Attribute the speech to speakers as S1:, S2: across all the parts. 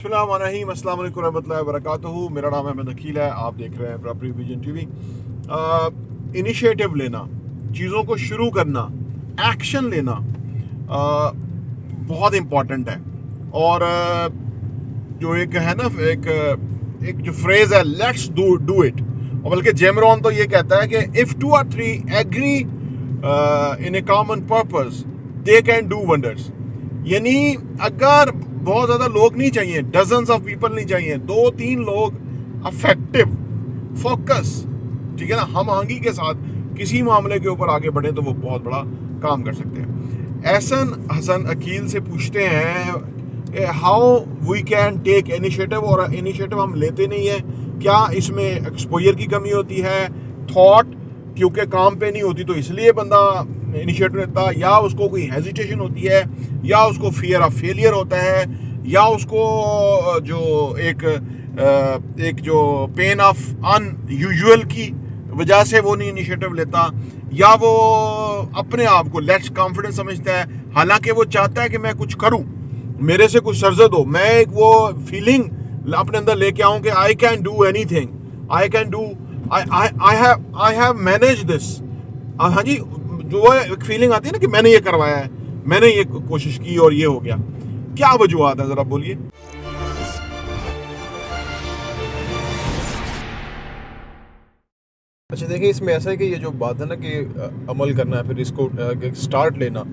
S1: अस्सलाम वालेकुम रहमतुल्लाहि व बरकातुहू। मेरा नाम अहमद अकील है। आप देख रहे हैं प्रॉपर्टी विजन टीवी। इनिशिएटिव लेना, चीज़ों को शुरू करना, एक्शन लेना बहुत इम्पॉर्टेंट है। और जो एक है ना, एक जो फ्रेज है, लेट्स डू इट। और बल्कि जेमरॉन तो ये कहता है कि if 2 or 3 agree in a common purpose they can do wonders. यानी अगर बहुत ज़्यादा लोग नहीं चाहिए, डजन्स ऑफ पीपल नहीं चाहिए, 2-3 लोग अफेक्टिव, फोकस, ठीक है ना, हम आहंगी के साथ किसी मामले के ऊपर आगे बढ़े तो वो बहुत बड़ा काम कर सकते हैं। एहसन हसन अकील से पूछते हैं how we can take initiative, और इनिशिएटिव हम लेते नहीं है, क्या इसमें एक्सपोजर की कमी होती है, थॉट क्योंकि काम पे नहीं होती तो इसलिए बंदा इनिशिएटिव लेता, या उसको कोई हेजिटेशन होती है, या उसको फियर ऑफ फेलियर होता है, या उसको जो एक जो पेन ऑफ अनयूजुअल की वजह से वो नहीं इनिशिएटिव लेता, या वो अपने आप को लेस कॉन्फिडेंस समझता है, हालांकि वो चाहता है कि मैं कुछ करूं, मेरे से कुछ सरजद हो, मैं एक वो फीलिंग अपने अंदर लेके आऊं कि I can do anything, I can do, I have manage this. हाँ जी, जो एक फीलिंग आती है ना कि मैंने ये करवाया है, मैंने ये कोशिश की और ये हो गया। क्या वजूहत है, जरा बोलिए।
S2: अच्छा देखिए, इसमें ऐसा है कि ये जो बात है ना कि अमल करना है, फिर इसको स्टार्ट लेना,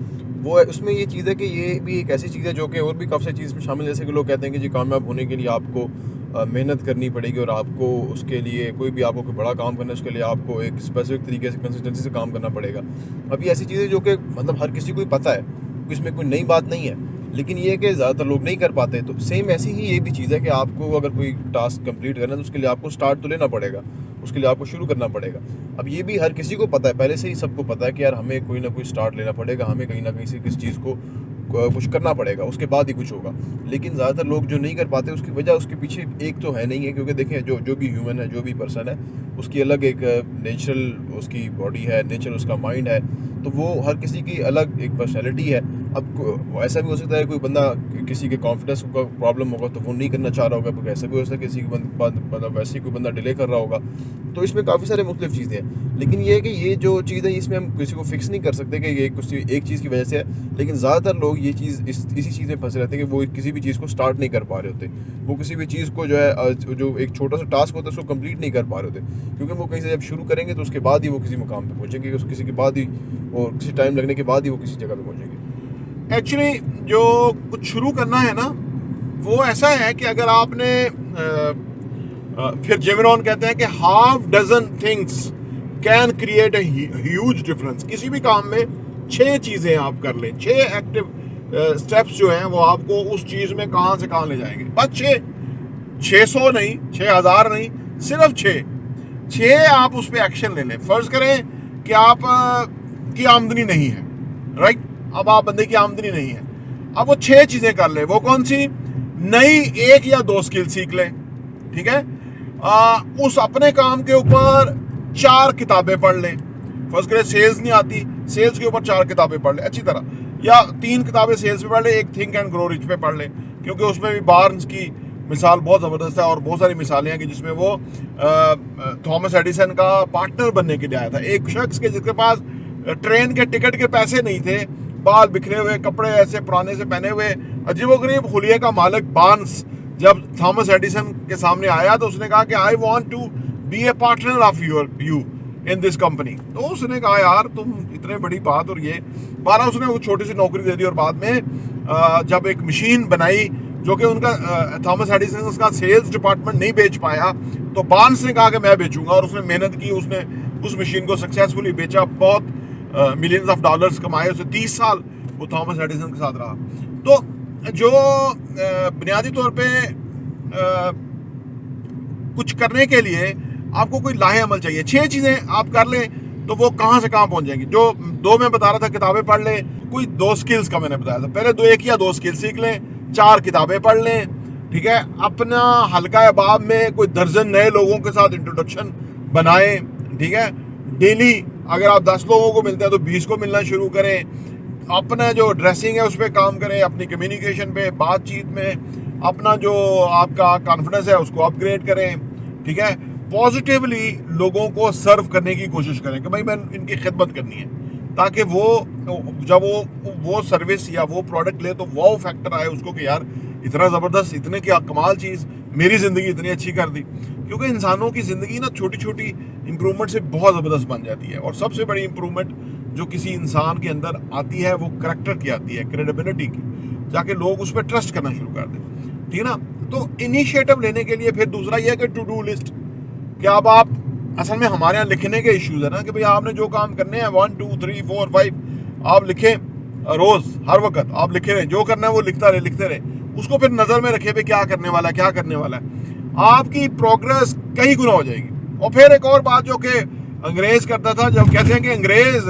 S2: वो है उसमें ये चीज़ है कि ये भी एक ऐसी चीज़ है जो कि और भी काफ़ी सारी चीज़ में शामिल है। जैसे कि लोग कहते हैं कि जी कामयाब होने के लिए आपको मेहनत करनी पड़ेगी, और आपको उसके लिए कोई भी आपको कोई बड़ा काम करना है उसके लिए आपको एक स्पेसिफिक तरीके से कंसिस्टेंसी से काम करना पड़ेगा। अब ये ऐसी चीज़ें जो कि मतलब हर किसी को ही पता है, इसमें कोई नई बात नहीं है, लेकिन ये है कि ज़्यादातर लोग नहीं कर पाते। तो सेम ऐसी ही ये भी चीज़ है कि आपको अगर कोई टास्क कंप्लीट करना है तो उसके लिए आपको स्टार्ट तो लेना पड़ेगा, उसके लिए आपको शुरू करना पड़ेगा। अब ये भी हर किसी को पता है, पहले से ही सबको पता है कि यार हमें कोई ना कोई स्टार्ट लेना पड़ेगा, हमें कहीं ना कहीं से किसी चीज़ को कुछ करना पड़ेगा, उसके बाद ही कुछ होगा। लेकिन ज़्यादातर लोग जो नहीं कर पाते उसकी वजह उसके पीछे एक तो है नहीं है, क्योंकि देखिए जो भी ह्यूमन है, जो भी पर्सन है, उसकी अलग एक नेचुरल उसकी बॉडी है, नेचर उसका माइंड है, तो वो हर किसी की अलग एक पर्सनैलिटी है। अब ऐसा भी हो सकता है कोई बंदा, किसी के कॉन्फिडेंस का प्रॉब्लम होगा तो वो नहीं करना चाह रहा होगा, ऐसा भी हो सकता है किसी मतलब वैसे कोई बंदा डिले कर रहा होगा। तो इसमें काफ़ी सारे मुख्तलिफ चीज़ें हैं, लेकिन ये है कि ये जो चीज़ है इसमें हम किसी को फिक्स नहीं कर सकते कि ये कुछ एक चीज़ की वजह से है। लेकिन ज़्यादातर लोग ये चीज़ इसी चीज़ में फंसे रहते हैं कि वो किसी भी चीज़ को स्टार्ट नहीं कर पा रहे होते, वो किसी भी चीज़ को जो है जो एक छोटा सा टास्क होता है उसको कंप्लीट नहीं कर पा रहे होते, क्योंकि वो कहीं से जब शुरू करेंगे तो उसके बाद ही वो किसी मुकाम पे पहुँचेंगे, किसी के बाद ही, और किसी टाइम लगने के बाद ही वो किसी जगह पे पहुँचेंगे।
S1: एक्चुअली जो कुछ शुरू करना है ना, वो ऐसा है कि अगर आपने फिर जेमरॉन कहते हैं कि half dozen things can create a huge difference. किसी भी काम में 6 चीज़ें आप कर लें, 6 एक्टिव स्टेप्स जो हैं वो आपको उस चीज़ में कहाँ से कहाँ ले जाएंगे। बस 600 नहीं, 6000 नहीं, सिर्फ 6 आप उस पर एक्शन ले लें। फर्ज करें कि आप की आमदनी नहीं है, राइट, अब आप बंदे की आमदनी नहीं है, अब वो 6 चीज़ें कर ले। वो कौन सी? नई 1 या 2 स्किल सीख ले, ठीक है। उस अपने काम के ऊपर 4 किताबें पढ़ ले। फर्स्ट करें सेल्स नहीं आती, सेल्स के ऊपर 4 किताबें पढ़ ले अच्छी तरह, या 3 किताबें सेल्स पे पढ़ ले, एक थिंक एंड ग्रो रिच पे पढ़ ले, क्योंकि उसमें भी बार्न्स की मिसाल बहुत ज़बरदस्त है, और बहुत सारी मिसालें हैं कि जिसमें वो थॉमस एडिसन का पार्टनर बनने के लिए आया था। एक शख्स के जिसके पास ट्रेन के टिकट के पैसे नहीं थे, बाल बिखरे हुए, कपड़े ऐसे पुराने से पहने हुए, अजीबोगरीब हुलिये का मालिक बार्न्स जब थॉमस एडिसन के सामने आया तो उसने कहा कि I want to be a partner of you in this company. तो उसने कहा यार तुम इतने बड़ी बात, और ये 12 उसने वो छोटी सी नौकरी दे दी। और बाद में जब एक मशीन बनाई जो कि उनका थॉमस एडिसन उसका सेल्स डिपार्टमेंट नहीं बेच पाया, तो बार्न्स ने कहा कि मैं बेचूंगा, और उसने मेहनत की, उसने उस मशीन को सक्सेसफुली बेचा, बहुत मिलियंस ऑफ डॉलर्स कमाए। उसे 30 साल वो थॉमस एडिसन के साथ रहा। तो जो बुनियादी तौर पे कुछ करने के लिए आपको कोई लाहे अमल चाहिए। 6 चीज़ें आप कर लें तो वो कहाँ से कहाँ पहुँच जाएंगी। जो 2 मैं बता रहा था, किताबें पढ़ लें, कोई 2 स्किल्स का मैंने बताया था, पहले 1 या 2 स्किल सीख लें, 4 किताबें पढ़ लें, ठीक है। अपना हल्का अहबाब में कोई दर्जन नए लोगों के साथ इंट्रोडक्शन बनाएं, ठीक है। डेली अगर आप 10 लोगों को मिलते हैं तो 20 को मिलना शुरू करें। अपना जो ड्रेसिंग है उस पर काम करें, अपनी कम्युनिकेशन पे, बातचीत में, अपना जो आपका कॉन्फिडेंस है उसको अपग्रेड करें, ठीक है। पॉजिटिवली लोगों को सर्व करने की कोशिश करें कि भाई मैं इनकी खिदमत करनी है, ताकि वो जब वो सर्विस या वो प्रोडक्ट ले तो वाओ फैक्टर आए उसको कि यार इतना ज़बरदस्त, इतने क्या कमाल चीज़, मेरी ज़िंदगी इतनी अच्छी कर दी। क्योंकि इंसानों की ज़िंदगी ना छोटी छोटी इंप्रूवमेंट से बहुत ज़बरदस्त बन जाती है। और सबसे बड़ी इंप्रूवमेंट जो किसी इंसान के अंदर आती है वो करैक्टर की आती है, क्रेडिबिलिटी की, जाके लोग उस पर ट्रस्ट करना शुरू कर दें, ठीक है ना। तो इनिशिएटिव लेने के लिए फिर दूसरा ये है कि टू डू लिस्ट, कि अब आप असल में हमारे यहाँ लिखने के इश्यूज है ना कि भाई आपने जो काम करने हैं 1 2 3 4 5 आप लिखें, रोज हर वक्त आप लिखे रहे, जो करना है वो लिखते रहे, उसको फिर नजर में रखे भी क्या करने वाला है, आपकी प्रोग्रेस कई गुना हो जाएगी। और फिर एक और बात जो कि अंग्रेज करता था, जब कहते हैं कि अंग्रेज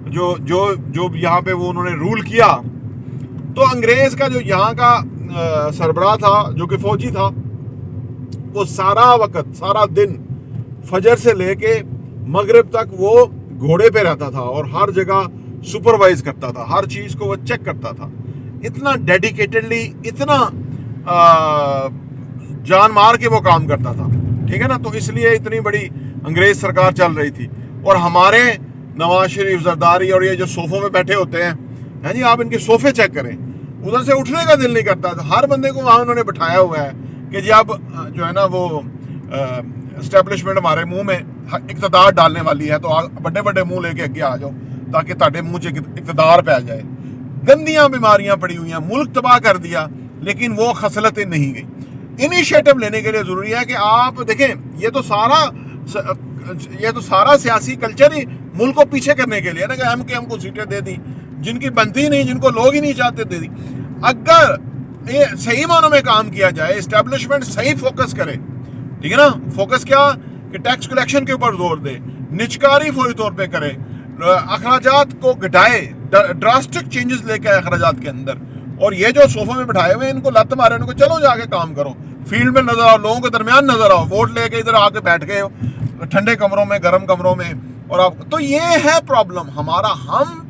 S1: जो जो जो यहाँ पे वो उन्होंने रूल किया, तो अंग्रेज का जो यहाँ का सरबराह था जो कि फौजी था, वो सारा वक्त सारा दिन फजर से लेके मगरिब तक वो घोड़े पे रहता था और हर जगह सुपरवाइज करता था, हर चीज को वो चेक करता था, इतना डेडिकेटेडली, इतना जान मार के वो काम करता था, ठीक है ना। तो इसलिए इतनी बड़ी अंग्रेज सरकार चल रही थी। और हमारे नवाज शरीफ, जरदारी और ये जो सोफों में बैठे होते हैं जी, आप इनके सोफे चेक करें, उधर से उठने का दिल नहीं करता। हर बंदे को वहां उन्होंने बिठाया हुआ है कि जी आप जो है ना वो एस्टेब्लिशमेंट हमारे मुंह में इक़्तिदार डालने वाली है, तो बड़े बड़े मुंह लेके आगे आ जाओ ताकि ताड़े मुंह से इक़्तिदार पै जाए। गंदियां बीमारियां पड़ी हुई हैं, मुल्क तबाह कर दिया, लेकिन वो खसलतें नहीं गई। इनिशिएटिव लेने के लिए जरूरी है कि आप देखें, ये तो सारा सियासी कल्चर ही मुल्क को पीछे करने के लिए ना, कि हमको सीटें दे दी जिनकी बनती नहीं, जिनको लोग ही नहीं चाहते, दे दी। अगर ये सही मानों में काम किया जाए, एस्टेब्लिशमेंट सही फोकस करे, ठीक है ना। फोकस क्या कि टैक्स कलेक्शन के ऊपर जोर दे, निचकारी फौरी तौर पे करे, अखराजात को घटाए, ड्रास्टिक चेंजेस लेके आए अखराजात के अंदर। और ये जो सोफों में बिठाए हुए इनको लत मारे, इनको चलो जाके काम करो, फील्ड में नजर आओ, लोगों के दरमियान नजर आओ, वोट लेके इधर आके बैठ गए ठंडे कमरों में, गर्म कमरों में। और आप तो ये है प्रॉब्लम हमारा, हम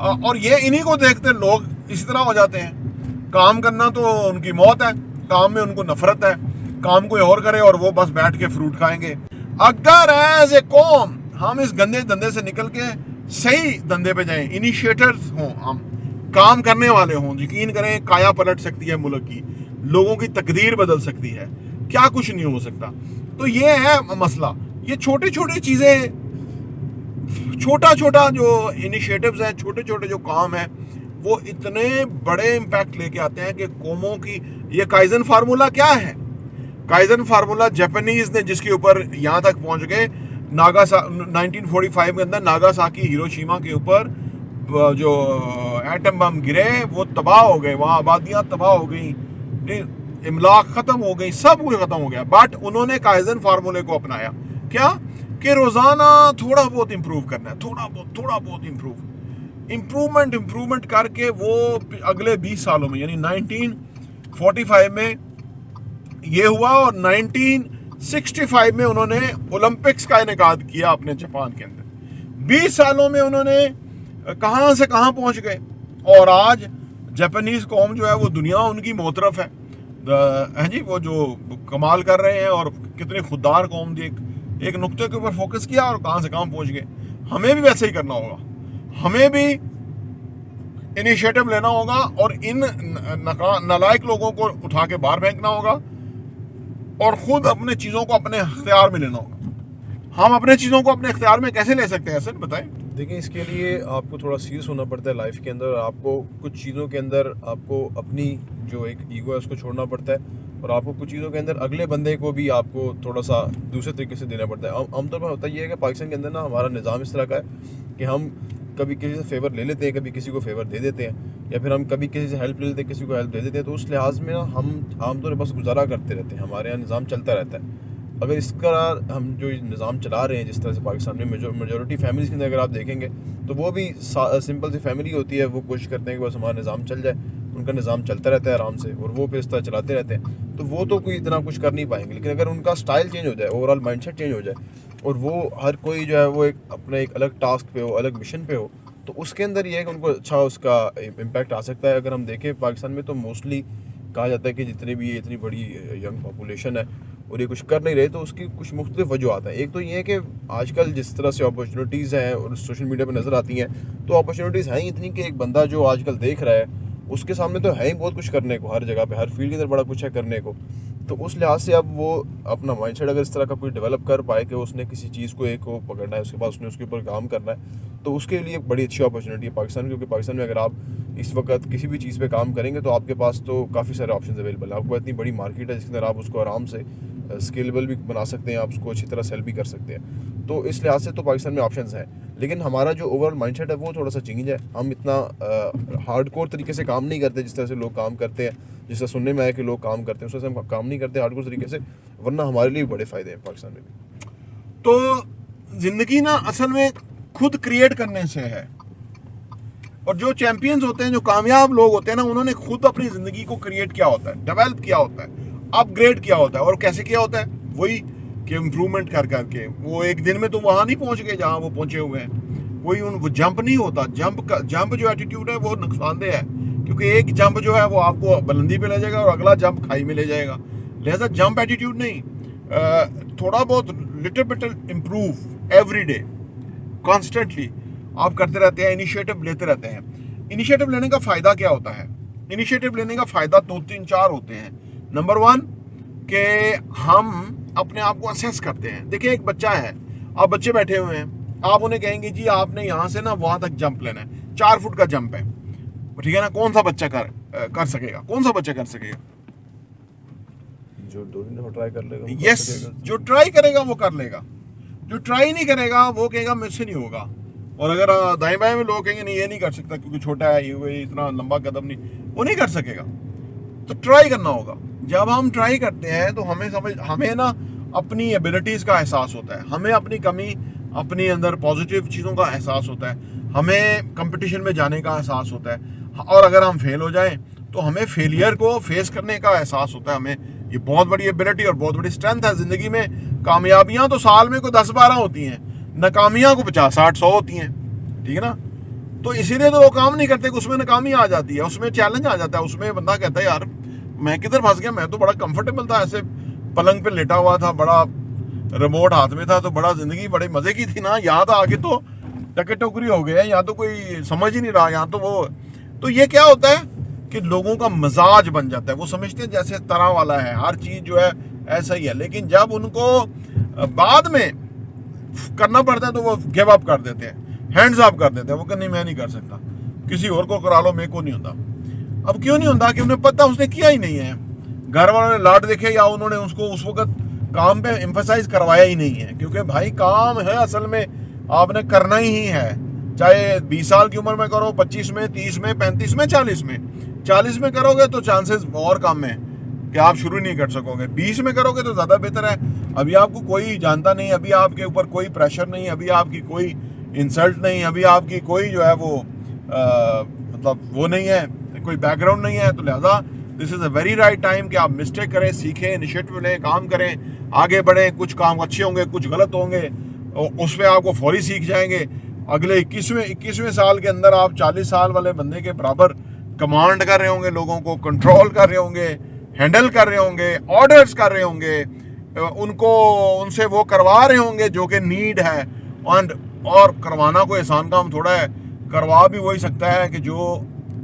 S1: और ये इन्हीं को देखते लोग इसी तरह हो जाते हैं। काम करना तो उनकी मौत है, काम में उनको नफरत है, काम कोई और करे और वो बस बैठ के फ्रूट खाएंगे। अगर एज ए कौम हम इस गंदे धंधे से निकल के सही धंधे पे जाएं, इनिशिएटर्स हों, हम काम करने वाले हों, यकीन करें काया पलट सकती है मुल्क की, लोगों की तकदीर बदल सकती है, क्या कुछ नहीं हो सकता। तो ये है मसला, ये छोटी छोटी चीजें, छोटा छोटा जो इनिशिएटिव्स हैं, छोटे छोटे जो काम है, वो इतने बड़े इम्पैक्ट लेके आते हैं कि कौमों की। ये काइजन फार्मूला क्या है? काइजन फार्मूला जापानीज ने जिसके ऊपर यहाँ तक पहुंच गए, 1945 के अंदर नागासाकी हिरोशिमा के ऊपर जो एटम बम गिरे, वो तबाह हो गए, वहाँ आबादियाँ तबाह हो गई, इमलाक खत्म हो गई, सब कुछ खत्म हो गया। बट उन्होंने काइजन फार्मूले को अपनाया, क्या कि रोजाना थोड़ा बहुत इंप्रूव करना है, थोड़ा बहुत इंप्रूवमेंट करके वो अगले 20 सालों में, यानी 1945 में ये हुआ और 1965 में उन्होंने ओलंपिक्स का इनेकाद किया अपने जापान के अंदर। 20 सालों में उन्होंने कहां से कहां पहुंच गए, और आज जापानीज कौम जो है वो दुनिया उनकी मोतरफ है जी, वो जो कमाल कर रहे हैं और कितनी खुददार कौम थी। एक नुक्ते के ऊपर फोकस किया और कहां से कहां पहुंच गए। हमें भी वैसे ही करना होगा, हमें भी इनिशिएटिव लेना होगा और इन नालायक लोगों को उठा के बाहर फेंकना होगा और खुद अपने चीजों को अपने इख्तियार में लेना होगा। हम अपने चीजों को अपने इख्तियार में कैसे ले सकते हैं, सर बताएं।
S2: देखिए, इसके लिए आपको थोड़ा सीरियस होना पड़ता है लाइफ के अंदर। आपको कुछ चीज़ों के अंदर आपको अपनी जो एक ईगो है उसको छोड़ना पड़ता है, और आपको कुछ चीज़ों के अंदर अगले बंदे को भी आपको थोड़ा सा दूसरे तरीके से देना पड़ता है। आमतौर पर होता ये है कि पाकिस्तान के अंदर ना हमारा निज़ाम इस तरह का है कि हम कभी किसी से फेवर ले लेते हैं, कभी किसी को फेवर दे देते हैं, या फिर हम कभी किसी से हेल्प ले लेते हैं, किसी को हेल्प दे देते हैं। तो उस लिहाज में ना हम आमतौर पर बस गुजारा करते रहते हैं, हमारे यहाँ निज़ाम चलता रहता है। अगर इसका हम जो निज़ाम चला रहे हैं जिस तरह से पाकिस्तान में मेजॉरिटी फैमिलीज़ के अंदर अगर आप देखेंगे तो वो भी सिंपल सी फैमिली होती है, वो कोशिश करते हैं कि बस हमारा निज़ाम चल जाए, उनका निज़ाम चलता रहता है आराम से, और वो फिर इस तरह चलाते रहते हैं। तो वो तो कोई इतना कुछ कर नहीं पाएंगे, लेकिन अगर उनका स्टाइल चेंज हो जाए, ओवरऑल माइंडसेट चेंज हो जाए, और वो हर कोई जो है वो एक अपने एक अलग टास्क पे हो, अलग मिशन पे हो, तो उसके अंदर ये है कि उनको अच्छा उसका इम्पैक्ट आ सकता है। अगर हम देखें पाकिस्तान में तो मोस्टली कहा जाता है कि जितने भी ये इतनी बड़ी यंग पॉपुलेशन है और ये कुछ कर नहीं रहे, तो उसकी कुछ मुख्तलिफ वजूहत हैं। एक तो ये है कि आजकल जिस तरह से अपॉर्चुनिटीज़ हैं और सोशल मीडिया पर नज़र आती हैं, तो अपॉर्चुनिटीज़ हैं ही इतनी कि एक बंदा जो आजकल देख रहा है उसके सामने तो है ही बहुत कुछ करने को, हर जगह पे, हर फील्ड के अंदर बड़ा कुछ है करने को। तो उस लिहाज से अब वो अपना माइंडसेट अगर इस तरह का कोई डेवलप कर पाए कि उसने किसी चीज़ को एक को पकड़ना है, उसके बाद उसने उसके ऊपर काम करना है, तो उसके लिए एक बड़ी अच्छी अपॉर्चुनिटी है पाकिस्तान में। क्योंकि पाकिस्तान में अगर आप इस वक्त किसी भी चीज़ पे काम करेंगे तो आपके पास तो काफ़ी सारे ऑप्शन अवेलेबल है। आपको इतनी बड़ी मार्केट है जिसके अंदर आप उसको आराम से स्केलेबल भी बना सकते हैं, आप उसको अच्छी तरह सेल भी कर सकते हैं। तो इस लिहाज से तो पाकिस्तान में ऑप्शंस हैं, लेकिन हमारा जो ओवरऑल माइंडसेट है वो थोड़ा सा चेंज है। हम इतना हार्डकोर तरीके से काम नहीं करते जिस तरह से लोग काम करते हैं, जिस तरह सुनने में आया कि लोग काम करते हैं, उस तरह से हम काम नहीं करते हार्डकोर तरीके से, वरना हमारे लिए बड़े फ़ायदे हैं पाकिस्तान में भी।
S1: तो जिंदगी ना असल में खुद क्रिएट करने से है, और जो चैंपियंस होते हैं, जो कामयाब लोग होते हैं ना, उन्होंने खुद अपनी जिंदगी को क्रिएट किया होता है, डेवलप किया होता है, अपग्रेड किया होता है। और कैसे किया होता है? वही कि इम्प्रूवमेंट कर करके। वो एक दिन में तो वहां नहीं पहुंच गए जहां वो पहुंचे हुए हैं। वो जंप नहीं होता। जंप जो एटीट्यूड है वो नुकसानदेह है, क्योंकि एक जंप जो है वो आपको बुलंदी पे ले जाएगा और अगला जंप खाई में ले जाएगा। लिहाजा जंप एटीट्यूड नहीं, थोड़ा बहुत little bit improve every day, constantly आप करते रहते हैं, इनिशिएटिव लेते रहते हैं। इनिशिएटिव लेने का फायदा क्या होता है? इनिशिएटिव लेने का फायदा 2-3-4 होते हैं। नंबर 1 कि हम अपने आप को असेस करते हैं। देखिए, एक बच्चा है, आप बच्चे बैठे हुए हैं, आप उन्हें कहेंगे जी आपने यहाँ से ना वहां तक जंप लेना है, 4 फुट का जंप है, ठीक है ना? कौन सा बच्चा कर सकेगा? कौन सा बच्चा कर सकेगा?
S2: जो 2 दिन दफा ट्राई कर लेगा।
S1: यस, जो ट्राई करेगा वो कर लेगा। जो ट्राई नहीं करेगा वो कहेगा मुझसे नहीं होगा। और अगर दाएं बाएं में लोग कहेंगे नहीं ये नहीं कर सकता क्योंकि छोटा है, ये इतना लंबा कदम नहीं, वो नहीं कर सकेगा। तो ट्राई करना होगा। जब हम ट्राई करते हैं तो हमें ना अपनी एबिलिटीज का एहसास होता है, हमें अपनी कमी, अपने अंदर पॉजिटिव चीज़ों का एहसास होता है, हमें कंपटीशन में जाने का एहसास होता है। और अगर हम फेल हो जाएं तो हमें फेलियर को फेस करने का एहसास होता है। हमें ये बहुत बड़ी एबिलिटी और बहुत बड़ी स्ट्रेंथ है ज़िंदगी में। कामयाबियां तो साल में कोई 10-12 होती हैं, नाकामियां को 50-60-100 होती हैं, ठीक है ना? तो इसीलिए तो लोग काम नहीं करते कि उसमें नाकामी आ जाती है, उसमें चैलेंज आ जाता है, उसमें बंदा कहता है यार मैं किधर फंस गया, मैं तो बड़ा कंफर्टेबल था, ऐसे पलंग पे लेटा हुआ था, बड़ा रिमोट हाथ में था, तो बड़ा जिंदगी बड़े मजे की थी ना, यहाँ तो आके तो टके टोकरी हो गया, यहाँ तो कोई समझ ही नहीं रहा, यहाँ तो वो। तो ये क्या होता है कि लोगों का मजाज बन जाता है, वो समझते हैं जैसे तरह वाला है, हर चीज जो है ऐसा ही है। लेकिन जब उनको बाद में करना पड़ता है तो वो गिव अप कर देते हैं, हैंड्स अप कर देते हैं, वो नहीं मैं नहीं कर सकता, किसी और को करा लो, मेरे को नहीं होता। अब क्यों नहीं होता? कि उन्हें पता उसने किया ही नहीं है, घर वालों ने लाड देखे या उन्होंने उसको उस वक्त काम पे एम्फसाइज करवाया ही नहीं है। क्योंकि भाई काम है असल में आपने करना ही है, चाहे 20 साल की उम्र में करो, 25 में, 30 में, 35 में, 40 में। 40 में करोगे तो चांसेस और कम है कि आप शुरू नहीं कर सकोगे, 20 में करोगे तो ज़्यादा बेहतर है। अभी आपको कोई जानता नहीं, अभी आपके ऊपर कोई प्रेशर नहीं, अभी आपकी कोई इंसल्ट नहीं, अभी आपकी कोई जो है वो मतलब वो नहीं है, कोई बैकग्राउंड नहीं है। तो लिहाजा this is a very right time कि आप मिस्टेक करें, सीखें, इनिशिएटिव लें, काम करें, आगे बढ़ें। कुछ काम अच्छे होंगे, कुछ गलत होंगे, उस पर आपको फौरी सीख जाएंगे। अगले 21वें साल के अंदर आप 40 साल वाले बंदे के बराबर कमांड कर रहे होंगे, लोगों को कंट्रोल कर रहे होंगे, हैंडल कर रहे होंगे, ऑर्डर्स कर रहे होंगे, उनसे वो करवा रहे होंगे जो कि नीड है। और करवाना कोई आसान काम थोड़ा है, करवा भी वही सकता है कि जो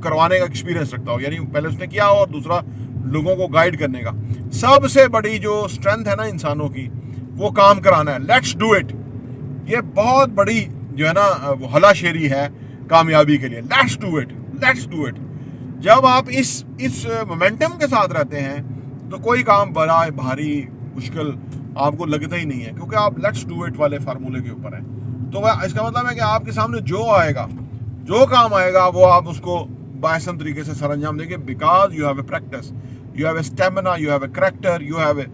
S1: करवाने का एक्सपीरियंस रखता हो, यानी पहले उसने किया हो, और दूसरा लोगों को गाइड करने का। सबसे बड़ी जो स्ट्रेंथ है ना इंसानों की, वो काम कराना है। लेट्स डू इट, ये बहुत बड़ी जो है ना हलाशेरी है कामयाबी के लिए। Let's do it, let's do it. जब आप इस मोमेंटम के साथ रहते हैं तो कोई काम बड़ा भारी मुश्किल आपको लगता ही नहीं है, क्योंकि आप लेट्स डू इट वाले फार्मूले के ऊपर हैं। तो वह इसका मतलब है कि आपके सामने जो आएगा, जो काम आएगा, वो आप उसको बायसन तरीके से सर अंजाम देंगे, because you have a practice, you have a stamina, you have a character, you have a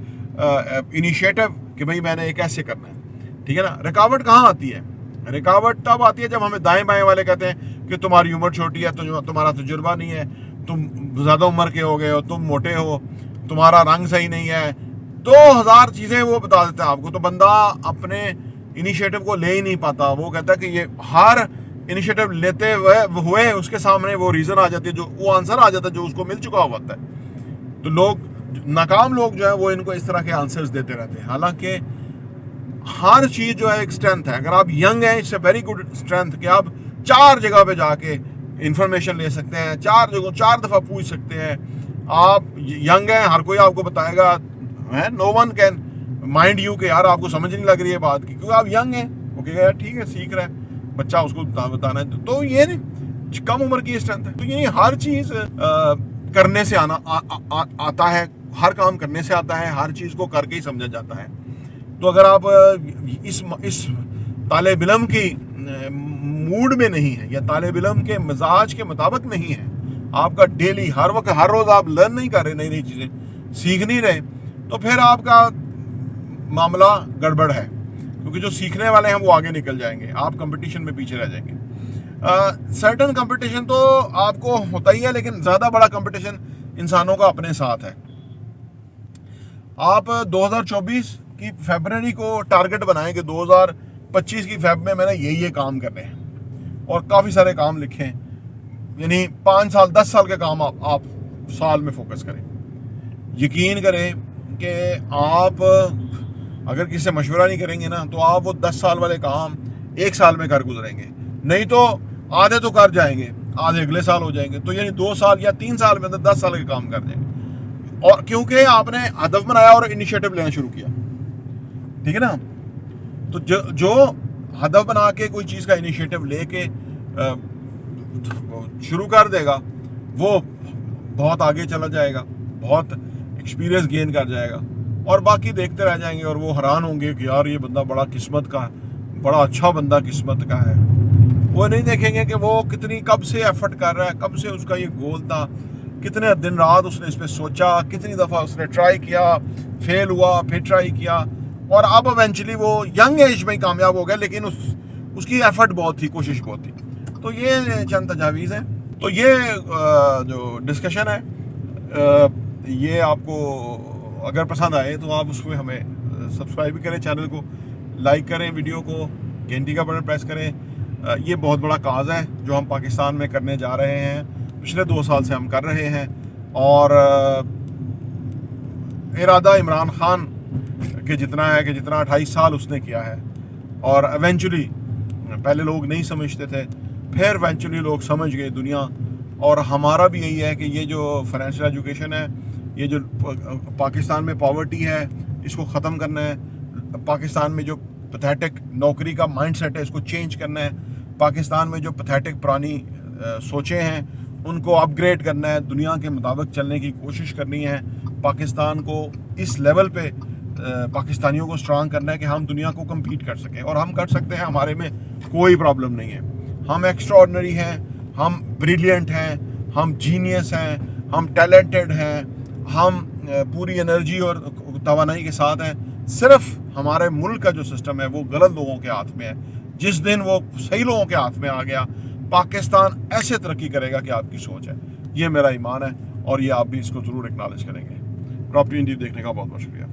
S1: initiative कि भाई मैंने ये कैसे करना है, ठीक है ना? रुकावट कहाँ आती है? रुकावट तब आती है जब हमें दाएं बाएं वाले कहते हैं कि तुम्हारी उम्र छोटी है, तुम्हारा तजुर्बा नहीं है, तुम ज़्यादा उम्र के हो गए हो, तुम मोटे हो, तुम्हारा रंग सही नहीं है, 2000 चीज़ें वो बता देते हैं आपको। तो बंदा अपने इनिशिएटिव को ले ही नहीं पाता। वो कहता है कि ये हर इनिशिएटिव लेते हुए उसके सामने वो रीज़न आ जाती है, जो वो आंसर आ जाता है जो उसको मिल चुका होता है। तो लोग, नाकाम लोग जो है वो इनको इस तरह के आंसर्स देते रहते हैं। हालांकि हर चीज़ जो है एक स्ट्रेंथ है। अगर आप यंग हैं, it's a very good strength कि आप 4 जगह पे जाके इंफॉर्मेशन ले सकते हैं, 4 जगह 4 दफ़ा पूछ सकते हैं। आप यंग हैं, हर कोई आपको बताएगा, है, no one can mind you कि यार आपको समझ नहीं लग रही है बात की, क्योंकि आप यंग हैं। वो कहेगा यार ठीक है, सीख रहा है बच्चा, उसको बताना है। तो ये नहीं, कम उम्र की स्ट्रेंथ है। तो ये हर चीज़ करने से आता है, हर काम करने से आता है, हर चीज़ को करके ही समझा जाता है। तो अगर आप इस तालिब इल्म की मूड में नहीं है या तालिब इल्म के मिजाज के मुताबिक नहीं है, आपका डेली हर वक्त हर रोज़ आप लर्न नहीं कर रहे, नई नई चीज़ें सीख नहीं रहे, तो फिर आपका मामला गड़बड़ है। क्योंकि जो सीखने वाले हैं वो आगे निकल जाएंगे, आप कंपटीशन में पीछे रह जाएंगे। सर्टन कंपटीशन तो आपको होता ही है, लेकिन ज़्यादा बड़ा कंपटीशन इंसानों का अपने साथ है। आप 2024 की फरवरी को टारगेट बनाएं कि 2025 की फेब में मैंने ये काम करने हैं, और काफ़ी सारे काम लिखें। यानी 5 साल 10 साल के काम आप साल में फोकस करें। यकीन करें कि आप अगर किसी से मशवरा नहीं करेंगे ना, तो आप वो 10 साल वाले काम 1 साल में कर गुजरेंगे। नहीं तो आधे तो कर जाएंगे, आधे अगले साल हो जाएंगे। तो यानी 2 साल या 3 साल में अंदर 10 साल के काम कर जाएंगे। और क्योंकि आपने हदफ बनाया और इनिशिएटिव लेना शुरू किया, ठीक है ना। तो जो हदफ बना के कोई चीज़ का इनिशिएटिव लेके शुरू कर देगा, वो बहुत आगे चला जाएगा, बहुत एक्सपीरियंस गेन कर जाएगा, और बाकी देखते रह जाएंगे और वो हैरान होंगे कि यार ये बंदा बड़ा किस्मत का, बड़ा अच्छा बंदा किस्मत का है। वो नहीं देखेंगे कि वो कितनी कब से एफर्ट कर रहा है, कब से उसका ये गोल था, कितने दिन रात उसने इस पर सोचा, कितनी दफ़ा उसने ट्राई किया, फेल हुआ, फिर ट्राई किया, और अब इवेंचुअली वो यंग एज में कामयाब हो गया। लेकिन उसकी एफर्ट बहुत थी, कोशिश बहुत थी। तो ये चंद तजावीज़ हैं। तो ये जो डिस्कशन है, ये आपको अगर पसंद आए तो आप उसमें हमें सब्सक्राइब भी करें, चैनल को लाइक करें, वीडियो को घंटी का बटन प्रेस करें। ये बहुत बड़ा काज है जो हम पाकिस्तान में करने जा रहे हैं, पिछले 2 साल से हम कर रहे हैं। और इरादा इमरान खान के जितना है कि जितना 28 साल उसने किया है, और एवेंचुअली पहले लोग नहीं समझते थे, फिर एवेंचुअली लोग समझ गए दुनिया। और हमारा भी यही है कि ये जो फाइनेंशियल एजुकेशन है, ये जो पाकिस्तान में पॉवर्टी है, इसको ख़त्म करना है। पाकिस्तान में जो पैथेटिक नौकरी का माइंडसेट है, इसको चेंज करना है। पाकिस्तान में जो पैथेटिक पुरानी सोचें हैं, उनको अपग्रेड करना है, दुनिया के मुताबिक चलने की कोशिश करनी है। पाकिस्तान को इस लेवल पे पाकिस्तानियों को स्ट्रांग करना है कि हम दुनिया को कम्पीट कर सकें, और हम कर सकते हैं। हमारे में कोई प्रॉब्लम नहीं है। हम एक्स्ट्रा ऑर्डिनरी हैं, हम ब्रिलियंट हैं, हम जीनियस हैं, हम टैलेंटेड हैं, हम पूरी एनर्जी और तवानाई के साथ हैं। सिर्फ हमारे मुल्क का जो सिस्टम है वो गलत लोगों के हाथ में है। जिस दिन वो सही लोगों के हाथ में आ गया, पाकिस्तान ऐसे तरक्की करेगा कि आपकी सोच है। ये मेरा ईमान है, और ये आप भी इसको ज़रूर एक्नॉलेज करेंगे। प्रॉपर्टी इंडिया देखने का बहुत बहुत शुक्रिया।